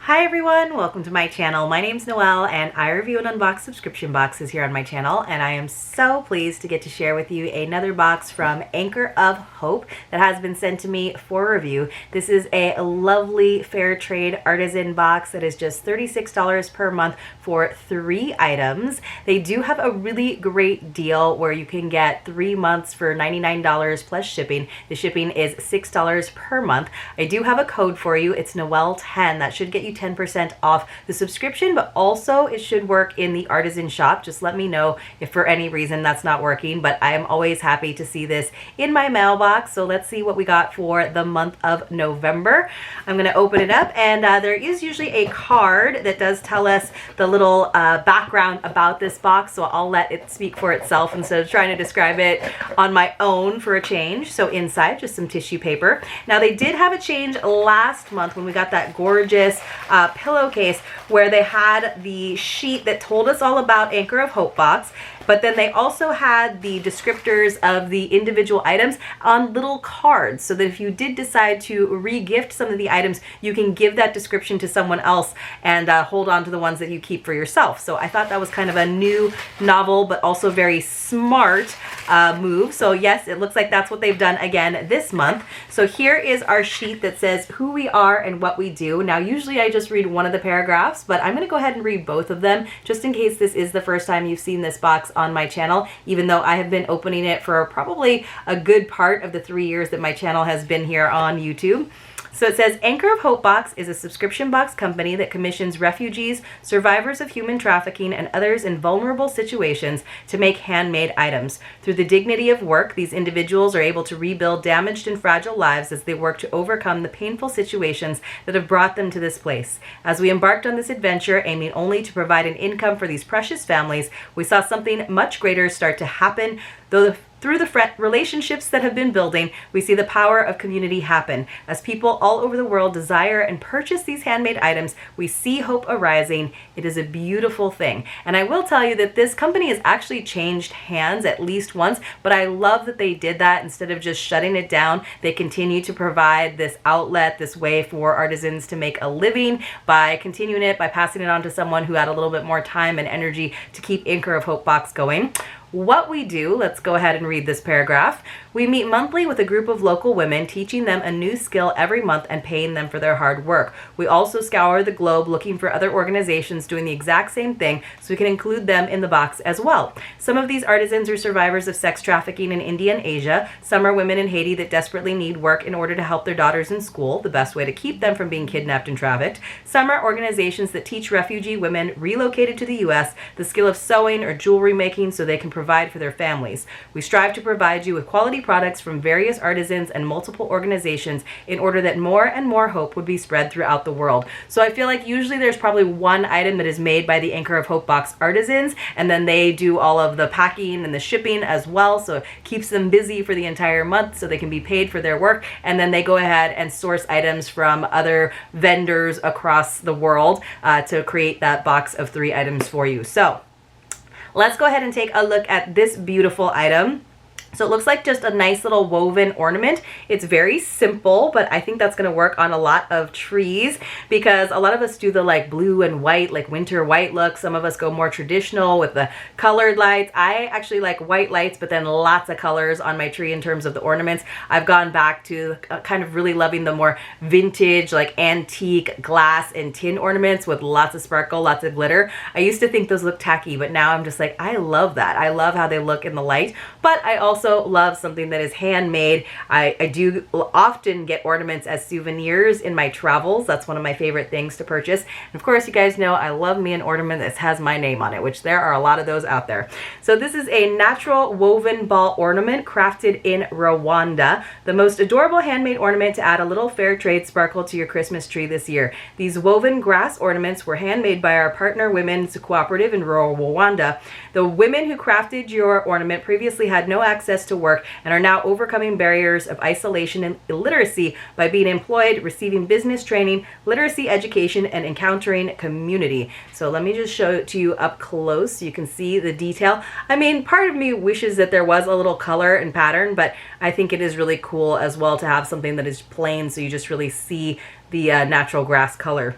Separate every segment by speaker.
Speaker 1: Hi everyone, welcome to my channel. My name's Noelle and I review and unbox subscription boxes here on my channel, and I am so pleased to get to share with you another box from Anchor of Hope that has been sent to me for review. This is a lovely fair trade artisan box that is just $36 per month for 3 items. They do have a really great deal where you can get 3 months for $99 plus shipping. The shipping is $6 per month. I do have a code for you. It's Noelle10. That should get you 10% off the subscription, but also it should work in the artisan shop. Just let me know if for any reason that's not working, but I am always happy to see this in my mailbox. So let's see what we got for the month of November. I'm going to open it up, and there is usually a card that does tell us the little background about this box, so I'll let it speak for itself instead of trying to describe it on my own for a change. So inside, just some tissue paper. Now they did have a change last month when we got that gorgeous pillowcase where they had the sheet that told us all about Anchor of Hope box, but then they also had the descriptors of the individual items on little cards, so that if you did decide to re-gift some of the items, you can give that description to someone else and hold on to the ones that you keep for yourself. So I thought that was kind of a new, novel, but also very smart move. So yes, it looks like that's what they've done again this month. So here is our sheet that says who we are and what we do. Now usually I just read one of the paragraphs, but I'm going to go ahead and read both of them just in case this is the first time you've seen this box on my channel, even though I have been opening it for probably a good part of the 3 years that my channel has been here on YouTube. So it says, Anchor of Hope Box is a subscription box company that commissions refugees, survivors of human trafficking, and others in vulnerable situations to make handmade items. Through the dignity of work, these individuals are able to rebuild damaged and fragile lives as they work to overcome the painful situations that have brought them to this place. As we embarked on this adventure, aiming only to provide an income for these precious families, we saw something much greater start to happen. Through the relationships that have been building, we see the power of community happen. As people all over the world desire and purchase these handmade items, we see hope arising. It is a beautiful thing. And I will tell you that this company has actually changed hands at least once, but I love that they did that. Instead of just shutting it down, they continue to provide this outlet, this way for artisans to make a living by continuing it, by passing it on to someone who had a little bit more time and energy to keep Anchor of Hope Box going. What we do, let's go ahead and read this paragraph. We meet monthly with a group of local women, teaching them a new skill every month and paying them for their hard work. We also scour the globe looking for other organizations doing the exact same thing, so we can include them in the box as well. Some of these artisans are survivors of sex trafficking in India and Asia. Some are women in Haiti that desperately need work in order to help their daughters in school, the best way to keep them from being kidnapped and trafficked. Some are organizations that teach refugee women relocated to the U.S. the skill of sewing or jewelry making so they can provide for their families. We strive to provide you with quality products from various artisans and multiple organizations in order that more and more hope would be spread throughout the world. So I feel like usually there's probably one item that is made by the Anchor of Hope Box artisans, and then they do all of the packing and the shipping as well, so it keeps them busy for the entire month so they can be paid for their work, and then they go ahead and source items from other vendors across the world to create that box of 3 items for you. So let's go ahead and take a look at this beautiful item. So it looks like just a nice little woven ornament. It's very simple, but I think that's going to work on a lot of trees because a lot of us do the like blue and white, like winter white look. Some of us go more traditional with the colored lights. I actually like white lights, but then lots of colors on my tree in terms of the ornaments. I've gone back to kind of really loving the more vintage, like antique glass and tin ornaments with lots of sparkle, lots of glitter. I used to think those looked tacky, but now I'm just like, I love that. I love how they look in the light, but I also love something that is handmade. I do often get ornaments as souvenirs in my travels. That's one of my favorite things to purchase. And of course, you guys know I love me an ornament that has my name on it, which there are a lot of those out there. So this is a natural woven ball ornament crafted in Rwanda. The most adorable handmade ornament to add a little fair trade sparkle to your Christmas tree this year. These woven grass ornaments were handmade by our partner women's cooperative in rural Rwanda. The women who crafted your ornament previously had no access access to work and are now overcoming barriers of isolation and illiteracy by being employed, receiving business training, literacy education, and encountering community. So let me just show it to you up close so you can see the detail. I mean, part of me wishes that there was a little color and pattern, but I think it is really cool as well to have something that is plain so you just really see the natural grass color.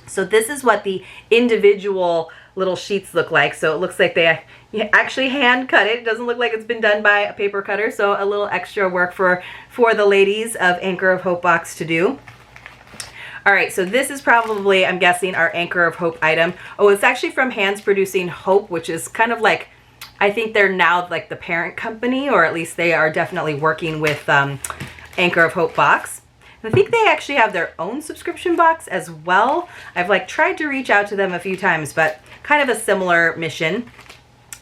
Speaker 1: So this is what the individual little sheets look like. So it looks like they actually hand cut it. It doesn't look like it's been done by a paper cutter. So a little extra work for the ladies of Anchor of Hope box to do. All right, so this is probably, I'm guessing, our Anchor of Hope item. Oh, it's actually from Hands Producing Hope, which is kind of like, I think they're now like the parent company, or at least they are definitely working with Anchor of Hope box. I think they actually have their own subscription box as well. I've like tried to reach out to them a few times, but kind of a similar mission.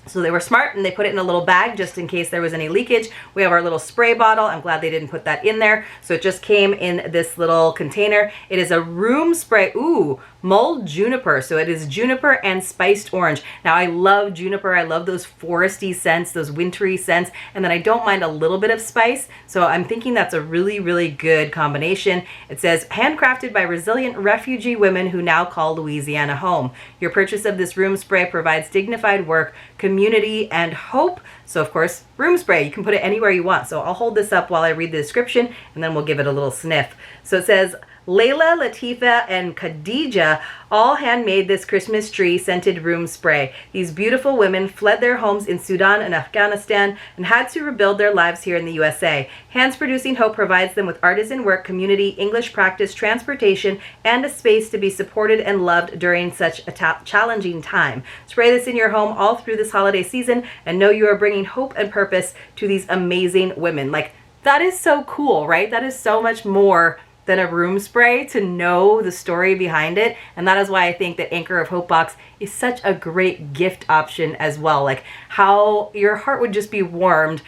Speaker 1: So they were smart and they put it in a little bag just in case there was any leakage. We have our little spray bottle. I'm glad they didn't put that in there. So it just came in this little container. It is a room spray. Ooh, mulled juniper. So it is juniper and spiced orange. Now I love juniper. I love those foresty scents, those wintry scents. And then I don't mind a little bit of spice. So I'm thinking that's a really, really good combination. It says, handcrafted by resilient refugee women who now call Louisiana home. Your purchase of this room spray provides dignified work, community, and hope. So of course, room spray, you can put it anywhere you want. So I'll hold this up while I read the description and then we'll give it a little sniff. So it says, Layla, Latifa, and Khadija all handmade this Christmas tree scented room spray. These beautiful women fled their homes in Sudan and Afghanistan and had to rebuild their lives here in the USA. Hands Producing Hope provides them with artisan work, community, English practice, transportation, and a space to be supported and loved during such a challenging time. Spray this in your home all through this holiday season and know you are bringing hope and purpose to these amazing women. Like, that is so cool, right? That is so much more than a room spray to know the story behind it. And that is why I think that Anchor of Hope box is such a great gift option as well. Like how your heart would just be warmed,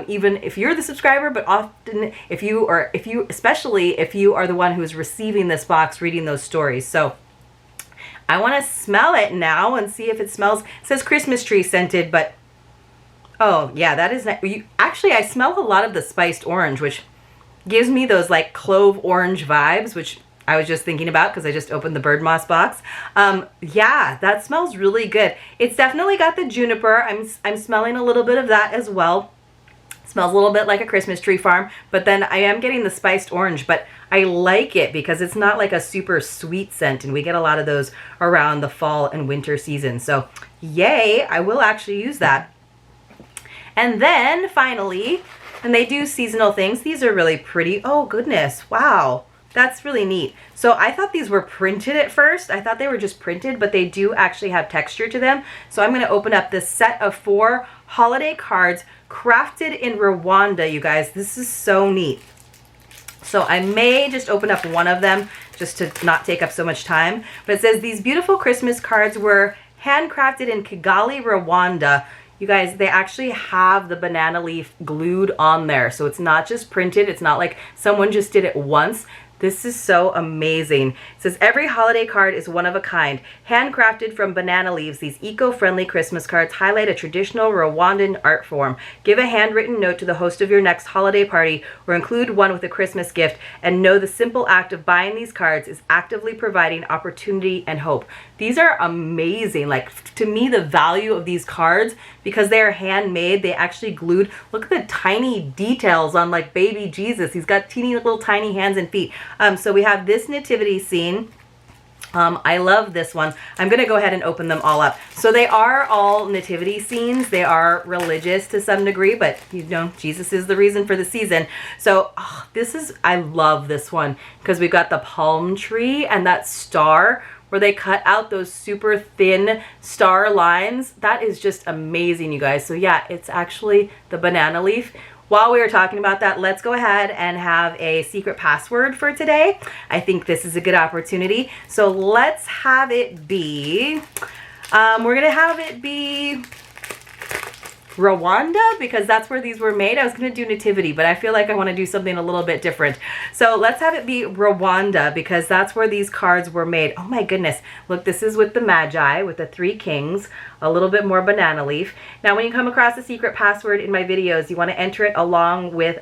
Speaker 1: even if you're the subscriber, but often especially if you are the one who's receiving this box, reading those stories. So I want to smell it now and see if it smells. It says Christmas tree scented, but oh yeah, that is actually, I smell a lot of the spiced orange, which gives me those like clove orange vibes, which I was just thinking about because I just opened the bird moss box. Yeah, that smells really good. It's definitely got the juniper. I'm smelling a little bit of that as well. It smells a little bit like a Christmas tree farm, but then I am getting the spiced orange, but I like it because it's not like a super sweet scent, and we get a lot of those around the fall and winter season. So yay, I will actually use that. And then finally, and they do seasonal things. These are really pretty. Oh goodness, wow. That's really neat. So I thought these were printed at first. I thought they were just printed, but they do actually have texture to them. So I'm gonna open up this set of 4 holiday cards crafted in Rwanda, you guys. This is so neat. So I may just open up one of them just to not take up so much time. But it says these beautiful Christmas cards were handcrafted in Kigali, Rwanda. You guys, they actually have the banana leaf glued on there. So it's not just printed. It's not like someone just did it once. This is so amazing. It says every holiday card is one of a kind. Handcrafted from banana leaves, these eco-friendly Christmas cards highlight a traditional Rwandan art form. Give a handwritten note to the host of your next holiday party or include one with a Christmas gift, and know the simple act of buying these cards is actively providing opportunity and hope. These are amazing. Like, to me, the value of these cards, because they are handmade, they actually glued. Look at the tiny details on like baby Jesus. He's got teeny little tiny hands and feet. So we have this nativity scene. I love this one. I'm going to go ahead and open them all up. So they are all nativity scenes. They are religious to some degree, but you know, Jesus is the reason for the season. So I love this one because we've got the palm tree and that star where they cut out those super thin star lines. That is just amazing, you guys. So yeah, it's actually the banana leaf. While we were talking about that, let's go ahead and have a secret password for today. I think this is a good opportunity. So let's have it be, we're gonna have it be Rwanda, because that's where these were made. I was going to do nativity, but I feel like I want to do something a little bit different. So let's have it be Rwanda, because that's where these cards were made. Oh my goodness. Look, this is with the Magi, with the 3 kings, a little bit more banana leaf. Now, when you come across a secret password in my videos, you want to enter it along with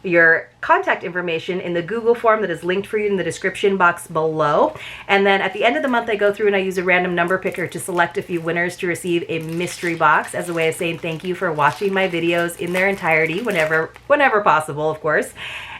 Speaker 1: your contact information in the Google form that is linked for you in the description box below. And then at the end of the month, I go through and I use a random number picker to select a few winners to receive a mystery box as a way of saying thank you for watching my videos in their entirety, whenever possible, of course.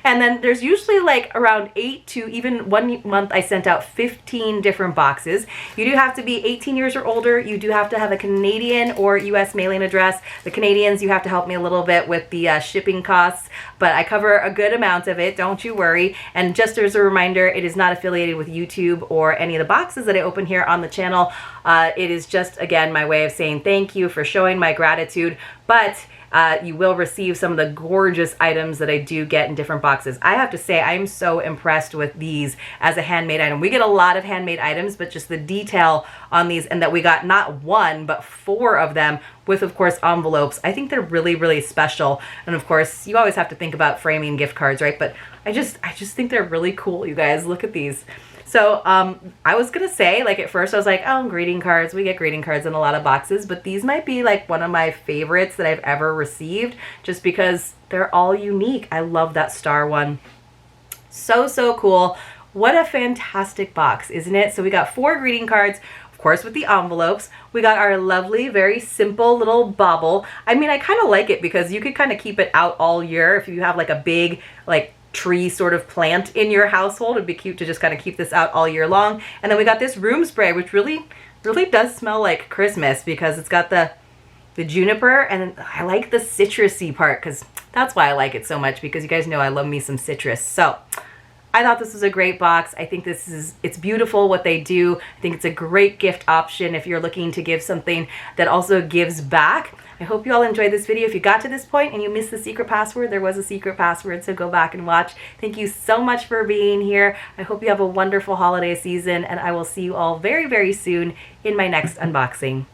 Speaker 1: And then there's usually like around 8 to even 1 month I sent out 15 different boxes. You do have to be 18 years or older. You do have to have a Canadian or US mailing address. The Canadians, you have to help me a little bit with the shipping costs, but I cover a good amount of it, don't you worry. And just as a reminder, it is not affiliated with YouTube or any of the boxes that I open here on the channel. It is just, again, my way of saying thank you for showing my gratitude, but you will receive some of the gorgeous items that I do get in different boxes. I have to say, I'm so impressed with these as a handmade item. We get a lot of handmade items, but just the detail on these, and that we got not 1, but 4 of them with, of course, envelopes. I think they're really, really special. And of course, you always have to think about framing gift cards, right? But I just think they're really cool, you guys. Look at these. So I was gonna say, like, at first I was like, oh, greeting cards. We get greeting cards in a lot of boxes, but these might be like one of my favorites that I've ever received, just because they're all unique. I love that star one. So, so cool. What a fantastic box, isn't it? So we got 4 greeting cards, of course, with the envelopes. We got our lovely, very simple little bauble. I mean, I kind of like it because you could kind of keep it out all year. If you have like a big, like, tree sort of plant in your household, it'd be cute to just kind of keep this out all year long. And then we got this room spray, which really does smell like Christmas because it's got the juniper, and I like the citrusy part because that's why I like it so much, because you guys know I love me some citrus. So I thought this was a great box. I think it's beautiful what they do. I think it's a great gift option if you're looking to give something that also gives back. I hope you all enjoyed this video. If you got to this point and you missed the secret password, there was a secret password, so go back and watch. Thank you so much for being here. I hope you have a wonderful holiday season, and I will see you all very, very soon in my next unboxing.